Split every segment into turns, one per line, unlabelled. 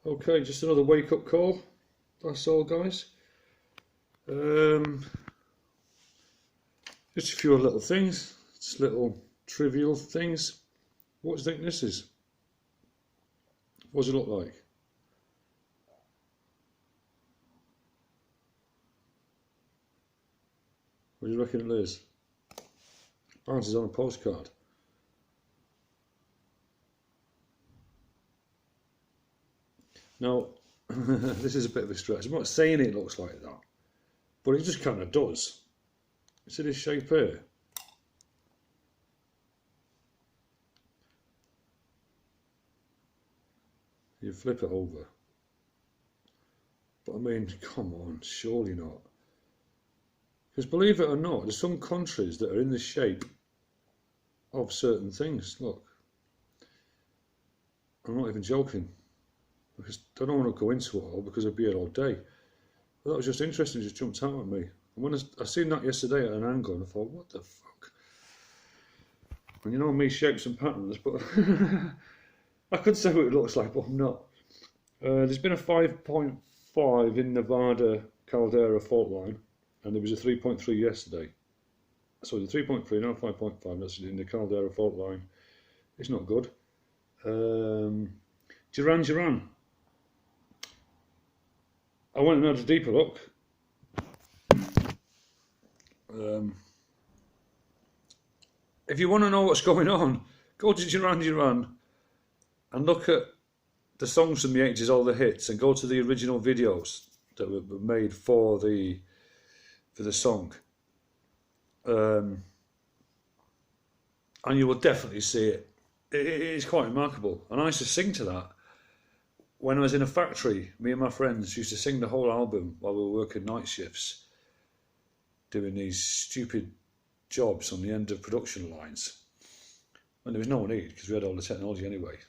Okay, just another wake-up call. That's all, guys. Just a few little things, just little trivial things. What do you think this is? What does it look like? What do you reckon it is? Ours is on a postcard. Now, this is a bit of a stretch. I'm not saying it looks like that, but it just kind of does. See this shape here? You flip it over. But I mean, come on, surely not. Because believe it or not, there's some countries that are in the shape of certain things. Look, I'm not even joking. Because I don't want to go into it all because I'd be here all day. But that was just interesting, it just jumped out at me. And when I seen that yesterday at an angle, and I thought, what the fuck? And you know me, shapes and patterns, but I could say what it looks like, but I'm not. There's been a 5.5 in Nevada Caldera fault line, and there was a 3.3 yesterday. So the 3.3, now 5.5, that's in the Caldera fault line. It's not good. Duran. I went and had a deeper look. If you want to know what's going on, go to Duran and look at the songs from the 80s, all the hits, and go to the original videos that were made for the song. And you will definitely see it. It is quite remarkable. And I used to sing to that. When I was in a factory, me and my friends used to sing the whole album while we were working night shifts, doing these stupid jobs on the end of production lines. And there was no need because we had all the technology anyway.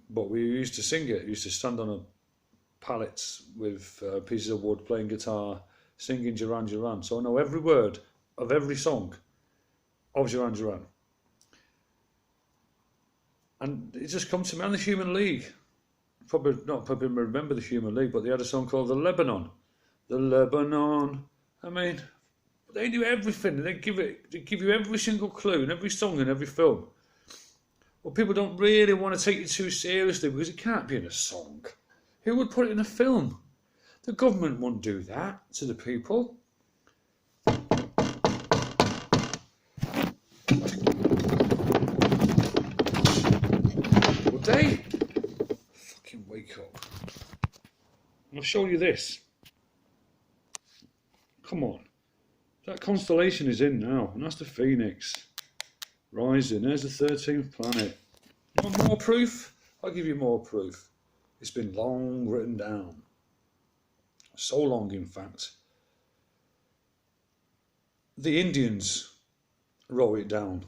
But we used to sing it. We used to stand on a pallets with pieces of wood, playing guitar, singing Duran. So I know every word of every song of Duran. And it just comes to me, and the Human League. Probably not remember the Human League, but they had a song called The Lebanon. The Lebanon. I mean, they do everything. They give you every single clue in every song and every film. Well, people don't really want to take you too seriously because it can't be in a song. Who would put it in a film? The government won't do that to the people. Would they? Fucking wake up. I'll show you this. Come on. That constellation is in now, and that's the Phoenix. Rising. There's the 13th planet. You want more proof? I'll give you more proof. It's been long written down. So long, in fact. The Indians wrote it down.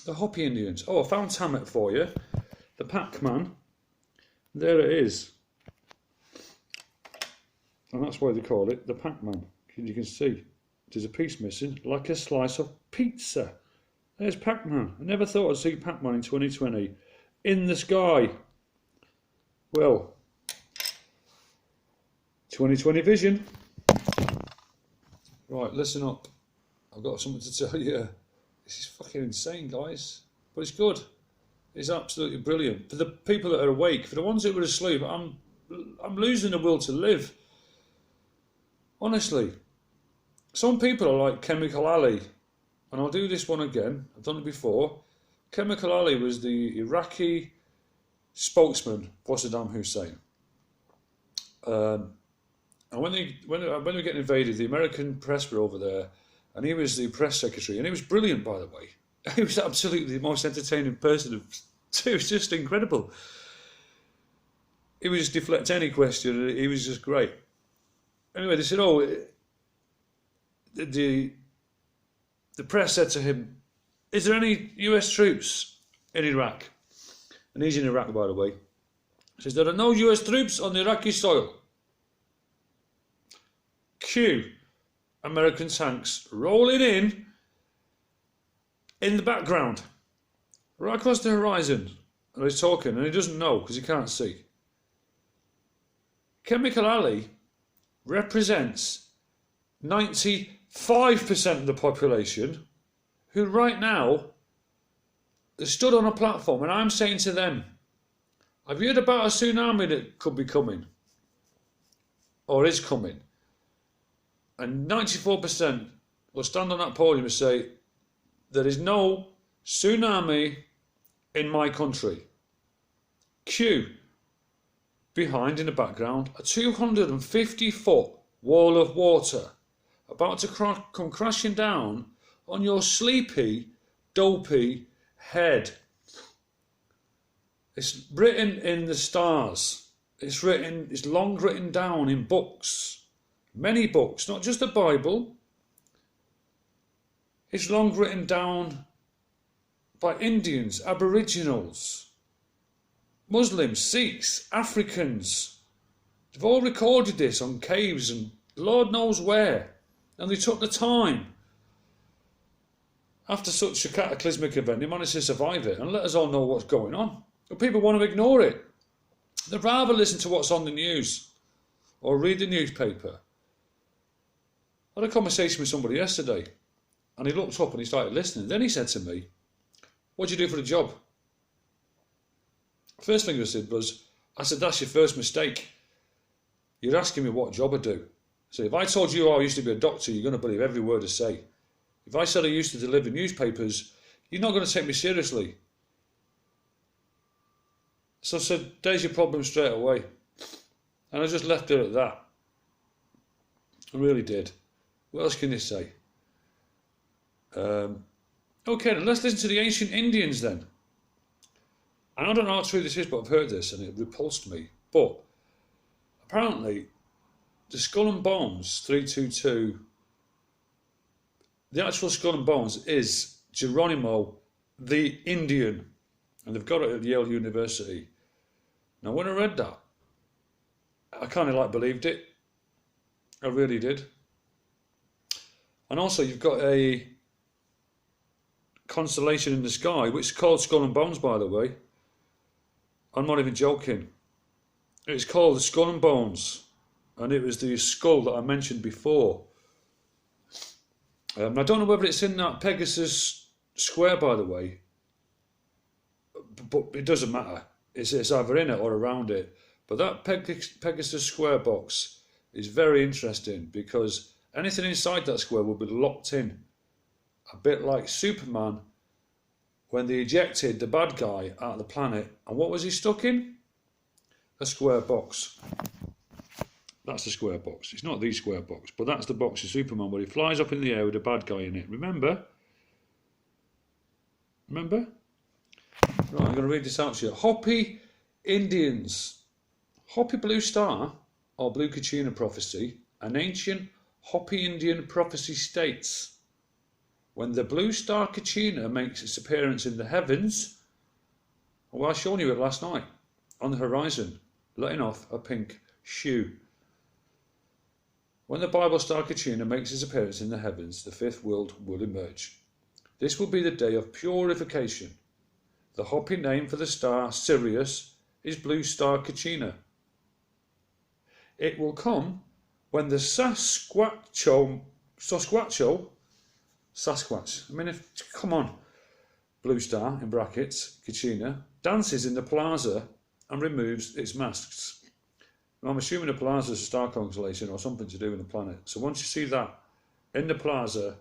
The Hopi Indians. Oh, I found Tamet for you. The Pac-Man. There it is. And that's why they call it the Pac-Man. You can see there's a piece missing, like a slice of pizza. There's Pac-Man. I never thought I'd see Pac-Man in 2020. In the sky. Well, 2020 vision. Right, listen up. I've got something to tell you. This is fucking insane, guys. But it's good. It's absolutely brilliant. For the people that are awake, for the ones that were asleep, I'm losing the will to live. Honestly. Some people are like Chemical Ali. And I'll do this one again. I've done it before. Chemical Ali was the Iraqi spokesman for Saddam Hussein. And when they were getting invaded, the American press were over there, and he was the press secretary, and he was brilliant, by the way. He was absolutely the most entertaining person. It was just incredible. He would just deflect any question, and he was just great. Anyway, they said, oh, the press said to him, is there any US troops in Iraq? And he's in Iraq, by the way. He says, there are no US troops on Iraqi soil. Cue American tanks rolling in the background, right across the horizon. And he's talking, and he doesn't know because he can't see. Chemical Ali represents 95% of the population who right now are stood on a platform, and I'm saying to them, have you heard about a tsunami that could be coming? Or is coming? And 94% will stand on that podium and say, there is no tsunami in my country. Q, behind in the background, a 250-foot wall of water about to come crashing down on your sleepy, dopey head. It's written in the stars. It's long written down in books. Many books, not just the Bible. It's long written down by Indians, Aboriginals, Muslims, Sikhs, Africans. They've all recorded this on caves and Lord knows where. And they took the time. After such a cataclysmic event, they managed to survive it and let us all know what's going on. But people want to ignore it. They'd rather listen to what's on the news or read the newspaper. I had a conversation with somebody yesterday and he looked up and he started listening. Then he said to me, what do you do for the job? First thing I said, that's your first mistake. You're asking me what job I do. So if I told you I used to be a doctor, you're going to believe every word I say. If I said I used to deliver newspapers, you're not going to take me seriously. So I said, there's your problem straight away. And I just left it at that. I really did. What else can you say? Okay, then let's listen to the ancient Indians then. And I don't know how true this is, but I've heard this and it repulsed me. But apparently, the Skull and Bones 322, the actual Skull and Bones is Geronimo the Indian. And they've got it at Yale University. Now, when I read that, I kind of believed it. I really did. And also, you've got a constellation in the sky, which is called Skull and Bones, by the way. I'm not even joking. It's called the Skull and Bones. And it was the skull that I mentioned before. I don't know whether it's in that Pegasus square, by the way. But it doesn't matter. It's either in it or around it. But that Pegasus square box is very interesting because anything inside that square will be locked in. A bit like Superman when they ejected the bad guy out of the planet. And what was he stuck in? A square box. That's the square box. It's not the square box, but that's the box of Superman where he flies up in the air with a bad guy in it. Remember? Remember? Right, I'm going to read this out to you. Hopi Indians. Hopi Blue Star, or Blue Kachina prophecy, an ancient Hopi Indian prophecy states, when the blue star Kachina makes its appearance in the heavens, well, I showed you it last night, on the horizon, letting off a pink shoe. When the Bible star Kachina makes its appearance in the heavens, the fifth world will emerge. This will be the day of purification. The Hopi name for the star Sirius is Blue Star Kachina. It will come when the Sasquatch, come on, Blue Star, in brackets, Kachina, dances in the plaza and removes its masks. Now, I'm assuming the plaza is a star constellation or something to do with the planet. So once you see that in the plaza,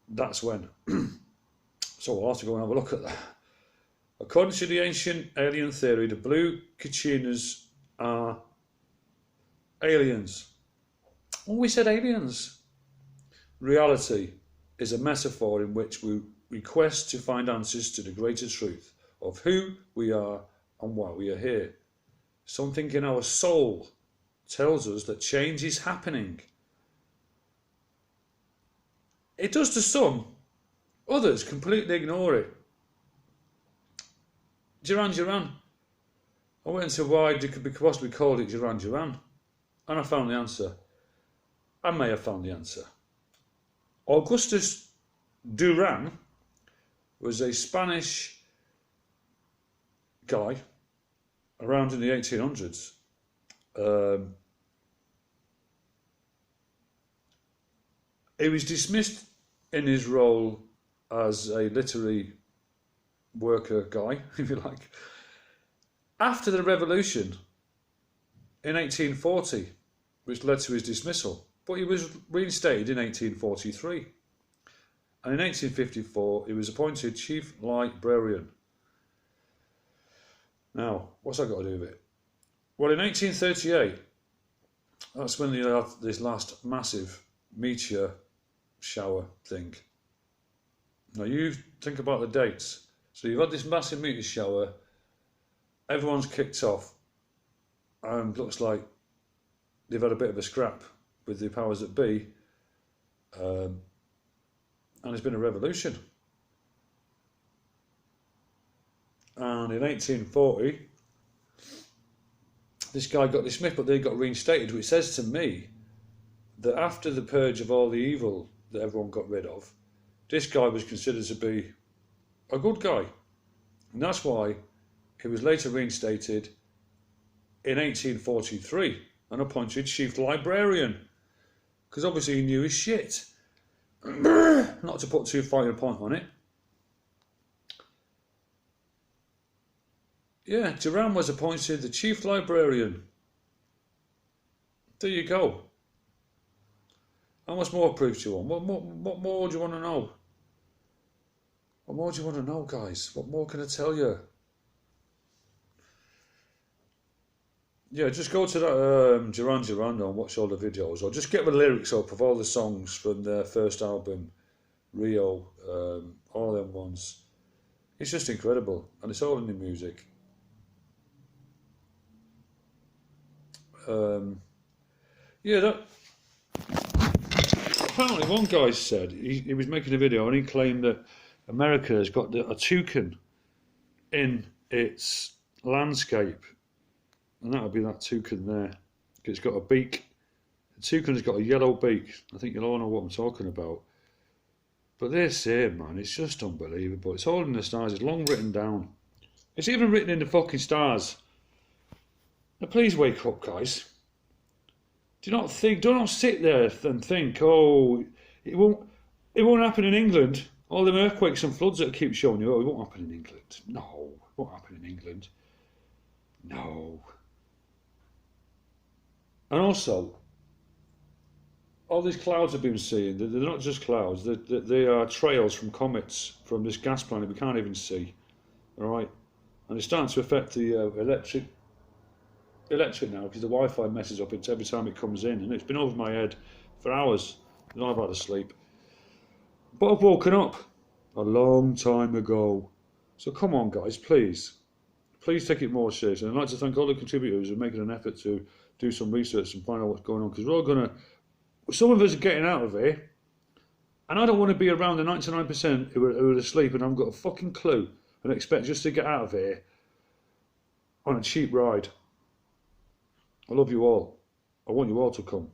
that's when. So we'll have to go and have a look at that. According to the ancient alien theory, the blue Kachinas are aliens. Oh, we said aliens. Reality is a metaphor in which we request to find answers to the greater truth of who we are and why we are here. Something in our soul tells us that change is happening. It does to some, others completely ignore it. Duran. I went into why they could be possibly called it Duran, and I found the answer. I may have found the answer. Augustus Duran was a Spanish guy around in the 1800s. Um, he was dismissed in his role as a literary worker guy, if you like, after the revolution in 1840, which led to his dismissal. But he was reinstated in 1843. And in 1854, he was appointed chief librarian. Now, what's that got to do with it? Well, in 1838, that's when they had this last massive meteor shower thing. Now, you think about the dates. So you've had this massive meteor shower, everyone's kicked off, and looks like they've had a bit of a scrap with the powers that be, and it's been a revolution. And in 1840, this guy got dismissed, but they got reinstated, which says to me that after the purge of all the evil that everyone got rid of, this guy was considered to be a good guy. And that's why he was later reinstated in 1843 and appointed chief librarian. Because obviously he knew his shit. Not to put too fine a point on it. Yeah, Duran was appointed the chief librarian. There you go. How much more proof do you want? What more do you want to know? What more do you want to know, guys? What more can I tell you? Yeah, just go to that Duran Duran and watch all the videos, or just get the lyrics up of all the songs from their first album, Rio, all them ones. It's just incredible, and it's all in the music. Yeah, that. Apparently, one guy said he was making a video and he claimed that America has got a toucan in its landscape, and that would be that toucan there. It's got a beak. The toucan has got a yellow beak. I think you'll all know what I'm talking about. But this here, man, it's just unbelievable. It's all in the stars. It's long written down. It's even written in the fucking stars. Now, please wake up, guys. Do not sit there and think, oh, it won't happen in England. All them earthquakes and floods that keep showing you, oh, it won't happen in England. No, it won't happen in England. No. And also, all these clouds I've been seeing, they're not just clouds, they are trails from comets from this gas planet we can't even see. Alright? And it's starting to affect the electric now, because the Wi-Fi messes up every time it comes in, and it's been over my head for hours, and I've had to sleep. But I've woken up a long time ago. So come on, guys, please take it more seriously. And I'd like to thank all the contributors who are making an effort to do some research and find out what's going on, because we're all going to... Some of us are getting out of here, and I don't want to be around the 99% who are asleep and haven't got a fucking clue and expect just to get out of here on a cheap ride. I love you all. I want you all to come.